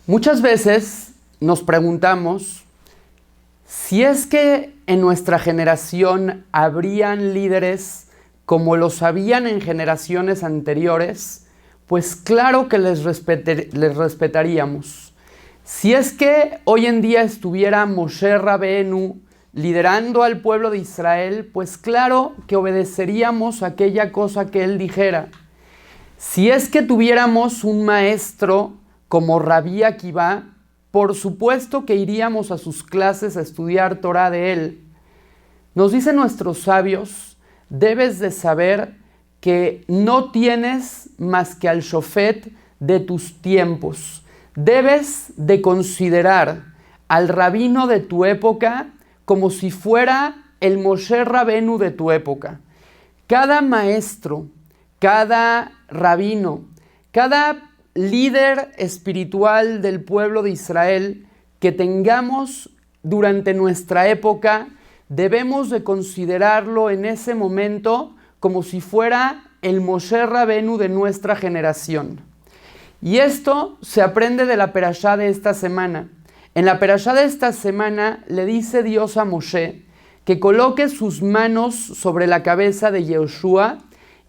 Muchas veces nos preguntamos si es que en nuestra generación habrían líderes como los habían en generaciones anteriores. Pues claro que les respetaríamos. Si es que hoy en día estuviera Moshe Rabbeinu liderando al pueblo de Israel, pues claro que obedeceríamos aquella cosa que él dijera. Si es que tuviéramos un maestro como Rabí Akiva, por supuesto que iríamos a sus clases a estudiar Torah de él. Nos dicen nuestros sabios, debes de saber que no tienes más que al shofet de tus tiempos. Debes de considerar al rabino de tu época como si fuera el Moshe Rabbeinu de tu época. Cada maestro, cada rabino, cada líder espiritual del pueblo de Israel que tengamos durante nuestra época, debemos de considerarlo en ese momento como si fuera el Moshe Rabbeinu de nuestra generación. Y esto se aprende de la perashá de esta semana. En la perashá de esta semana le dice Dios a Moshe que coloque sus manos sobre la cabeza de Yehoshua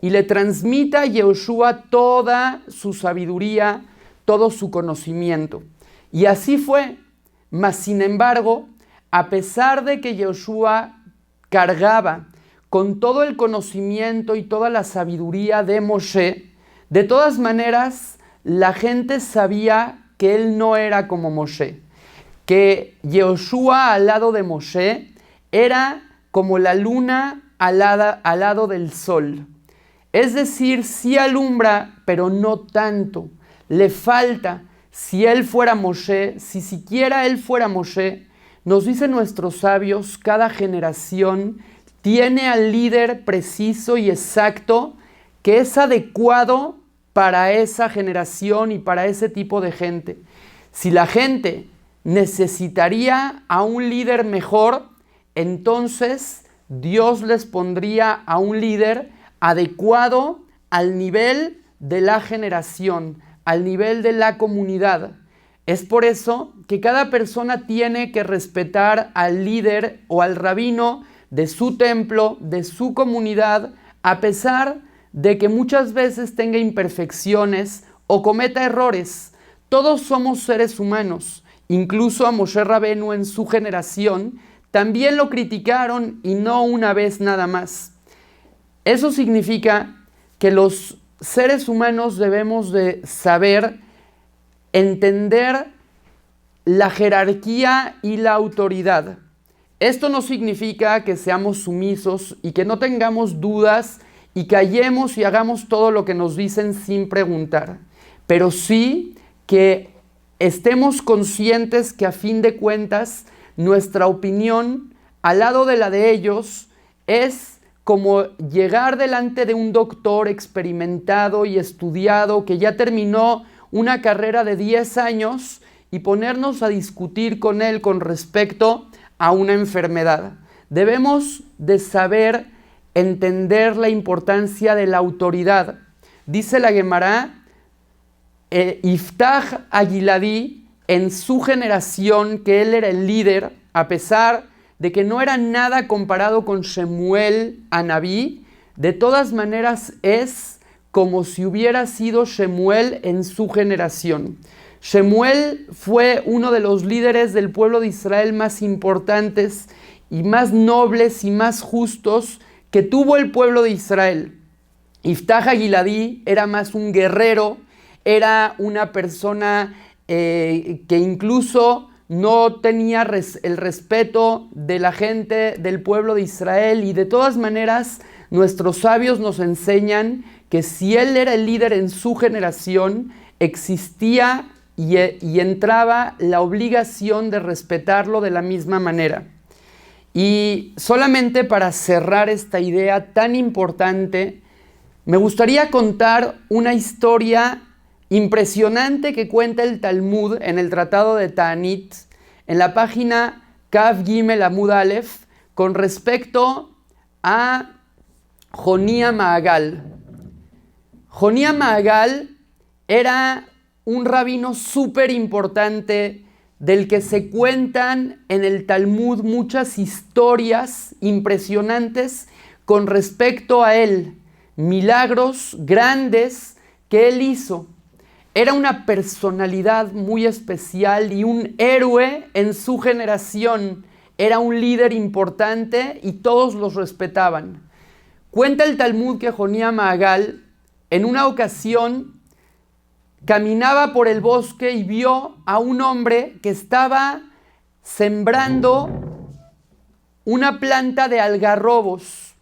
y le transmita a Yehoshua toda su sabiduría, todo su conocimiento. Y así fue. Mas sin embargo, a pesar de que Yehoshua cargaba con todo el conocimiento y toda la sabiduría de Moshe, de todas maneras la gente sabía que él no era como Moshe, que Yehoshua al lado de Moshe era como la luna al lado del sol. Es decir, sí alumbra, pero no tanto. Le falta. Si él fuera Moshe, si siquiera él fuera Moshe, nos dicen nuestros sabios, cada generación tiene al líder preciso y exacto que es adecuado para esa generación y para ese tipo de gente. Si la gente necesitaría a un líder mejor, entonces Dios les pondría a un líder adecuado al nivel de la generación, al nivel de la comunidad. Es por eso que cada persona tiene que respetar al líder o al rabino de su templo, de su comunidad, a pesar de que muchas veces tenga imperfecciones o cometa errores. Todos somos seres humanos. Incluso a Moshe Rabbeinu en su generación también lo criticaron y no una vez nada más. Eso significa que los seres humanos debemos de saber entender la jerarquía y la autoridad. Esto no significa que seamos sumisos y que no tengamos dudas y callemos y hagamos todo lo que nos dicen sin preguntar, pero sí que estemos conscientes que a fin de cuentas nuestra opinión al lado de la de ellos es como llegar delante de un doctor experimentado y estudiado que ya terminó una carrera de 10 años y ponernos a discutir con él con respecto a una enfermedad. Debemos de saber entender la importancia de la autoridad. Dice la Gemara, Iftach Agiladi, en su generación, que él era el líder, a pesar de que no era nada comparado con Shemuel Anabí, de todas maneras es como si hubiera sido Shemuel en su generación. Shemuel fue uno de los líderes del pueblo de Israel más importantes y más nobles y más justos que tuvo el pueblo de Israel. Iftach Agiladi era más un guerrero, era una persona que incluso no tenía el respeto de la gente del pueblo de Israel, y de todas maneras nuestros sabios nos enseñan que si él era el líder en su generación, existía y entraba la obligación de respetarlo de la misma manera. Y solamente para cerrar esta idea tan importante, me gustaría contar una historia impresionante que cuenta el Talmud en el Tratado de Ta'anit, en la página Kaf Gimel Amud Aleph, con respecto a Jonía Maagal. Jonía Maagal era un rabino súper importante del que se cuentan en el Talmud muchas historias impresionantes con respecto a él, milagros grandes que él hizo. Era una personalidad muy especial y un héroe en su generación. Era un líder importante y todos los respetaban. Cuenta el Talmud que Jonía Mahagal en una ocasión caminaba por el bosque y vio a un hombre que estaba sembrando una planta de algarrobos.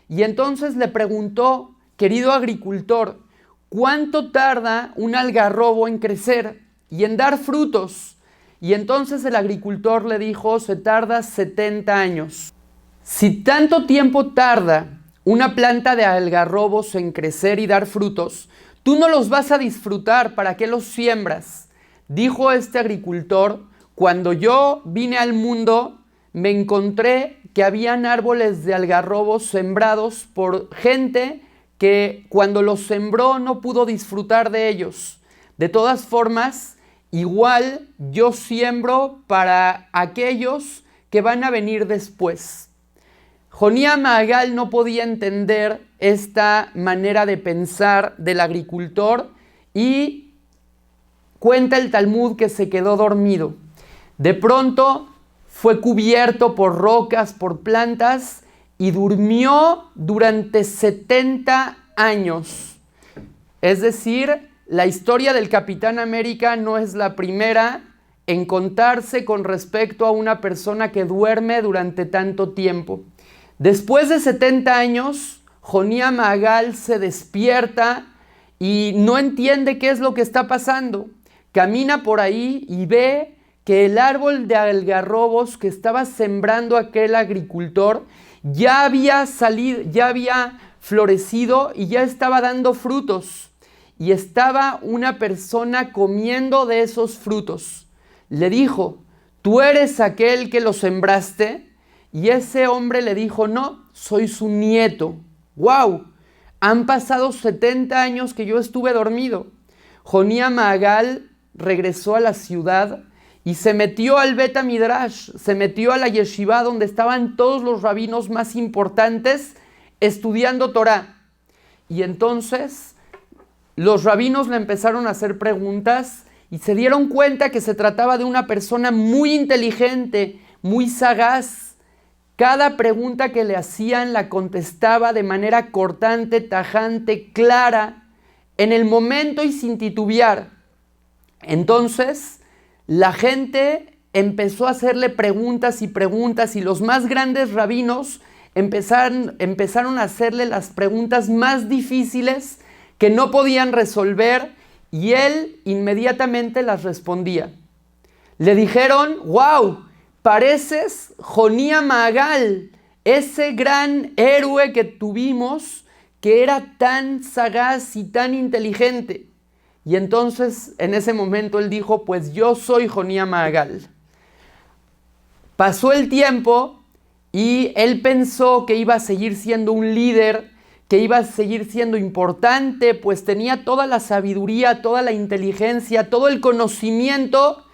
Y entonces le preguntó: querido agricultor, ¿cuánto tarda un algarrobo en crecer y en dar frutos? Y entonces el agricultor le dijo: se tarda 70 años. Si tanto tiempo tarda una planta de algarrobos en crecer y dar frutos, tú no los vas a disfrutar, ¿para qué los siembras? Dijo este agricultor: cuando yo vine al mundo, me encontré que habían árboles de algarrobos sembrados por gente que cuando los sembró no pudo disfrutar de ellos. De todas formas, igual yo siembro para aquellos que van a venir después. Jonía Mahagal no podía entender esta manera de pensar del agricultor y cuenta el Talmud que se quedó dormido. De pronto fue cubierto por rocas, por plantas y durmió durante 70 años. Es decir, la historia del Capitán América no es la primera en contarse con respecto a una persona que duerme durante tanto tiempo. Después de 70 años, Jonía Mahagal se despierta y no entiende qué es lo que está pasando. Camina por ahí y ve que el árbol de algarrobos que estaba sembrando aquel agricultor ya había salido, ya había florecido y ya estaba dando frutos. Y estaba una persona comiendo de esos frutos. Le dijo: ¿tú eres aquel que lo sembraste? Y ese hombre le dijo: no, soy su nieto. ¡Wow! Han pasado 70 años que yo estuve dormido. Jonía Mahagal regresó a la ciudad y se metió al Bet HaMidrash, se metió a la yeshiva donde estaban todos los rabinos más importantes estudiando Torah. Y entonces los rabinos le empezaron a hacer preguntas y se dieron cuenta que se trataba de una persona muy inteligente, muy sagaz. Cada pregunta que le hacían la contestaba de manera cortante, tajante, clara, en el momento y sin titubear. Entonces la gente empezó a hacerle preguntas y los más grandes rabinos empezaron a hacerle las preguntas más difíciles que no podían resolver y él inmediatamente las respondía. Le dijeron: ¡wow! Pareces Jonía Mahagal, ese gran héroe que tuvimos que era tan sagaz y tan inteligente. Y entonces en ese momento él dijo: pues yo soy Jonía Mahagal. Pasó el tiempo y él pensó que iba a seguir siendo un líder, que iba a seguir siendo importante, pues tenía toda la sabiduría, toda la inteligencia, todo el conocimiento,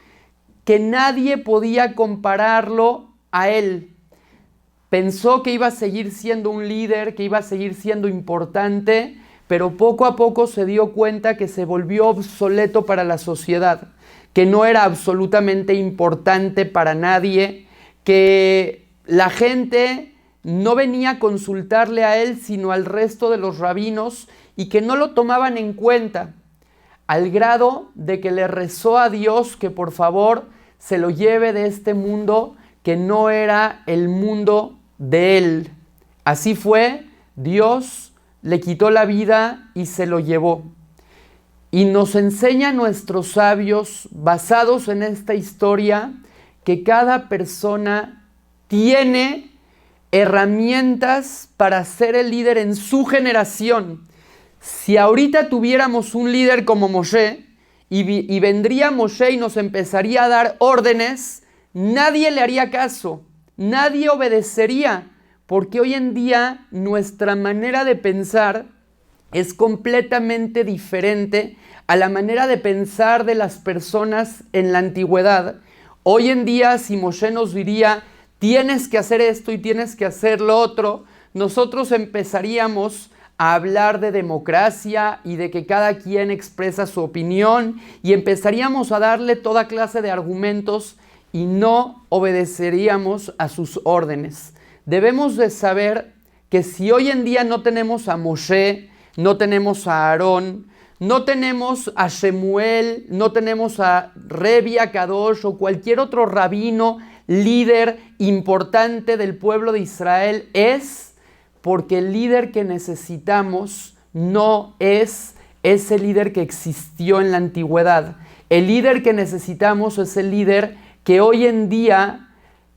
que nadie podía compararlo a él. Pensó que iba a seguir siendo un líder, que iba a seguir siendo importante, pero poco a poco se dio cuenta que se volvió obsoleto para la sociedad, que no era absolutamente importante para nadie, que la gente no venía a consultarle a él, sino al resto de los rabinos, y que no lo tomaban en cuenta, al grado de que le rezó a Dios que por favor se lo lleve de este mundo, que no era el mundo de él. Así fue, Dios le quitó la vida y se lo llevó. Y nos enseñan nuestros sabios, basados en esta historia, que cada persona tiene herramientas para ser el líder en su generación. Si ahorita tuviéramos un líder como Moshe y vendría Moshe y nos empezaría a dar órdenes, nadie le haría caso, nadie obedecería, porque hoy en día nuestra manera de pensar es completamente diferente a la manera de pensar de las personas en la antigüedad. Hoy en día, si Moshe nos diría, tienes que hacer esto y tienes que hacer lo otro, nosotros empezaríamos a hablar de democracia y de que cada quien expresa su opinión y empezaríamos a darle toda clase de argumentos y no obedeceríamos a sus órdenes. Debemos de saber que si hoy en día no tenemos a Moshe, no tenemos a Aarón, no tenemos a Shemuel, no tenemos a Revi Akadosh o cualquier otro rabino, líder importante del pueblo de Israel, es porque el líder que necesitamos no es ese líder que existió en la antigüedad. El líder que necesitamos es el líder que hoy en día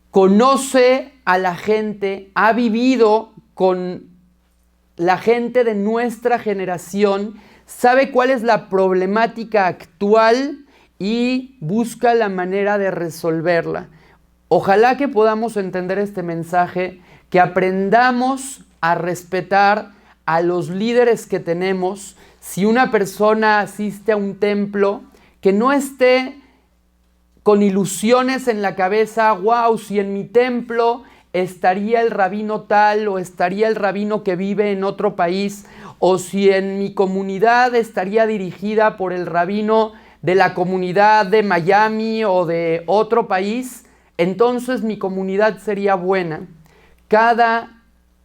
conoce a la gente, ha vivido con la gente de nuestra generación, sabe cuál es la problemática actual y busca la manera de resolverla. Ojalá que podamos entender este mensaje, que aprendamos a respetar a los líderes que tenemos. Si una persona asiste a un templo, que no esté con ilusiones en la cabeza, wow, si en mi templo estaría el rabino tal o estaría el rabino que vive en otro país, o si en mi comunidad estaría dirigida por el rabino de la comunidad de Miami o de otro país, entonces mi comunidad sería buena. Cada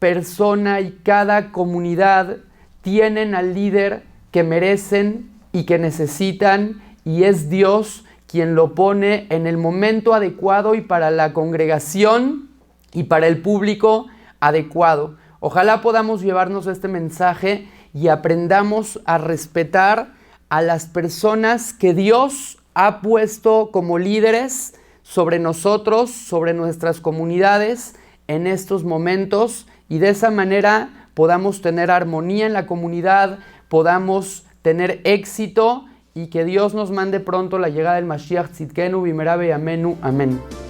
persona y cada comunidad tienen al líder que merecen y que necesitan, y es Dios quien lo pone en el momento adecuado y para la congregación y para el público adecuado. Ojalá podamos llevarnos este mensaje y aprendamos a respetar a las personas que Dios ha puesto como líderes sobre nosotros, sobre nuestras comunidades en estos momentos, y de esa manera podamos tener armonía en la comunidad, podamos tener éxito y que Dios nos mande pronto la llegada del Mashiach Tzidkenu Bimera B'Yameinu. Amén.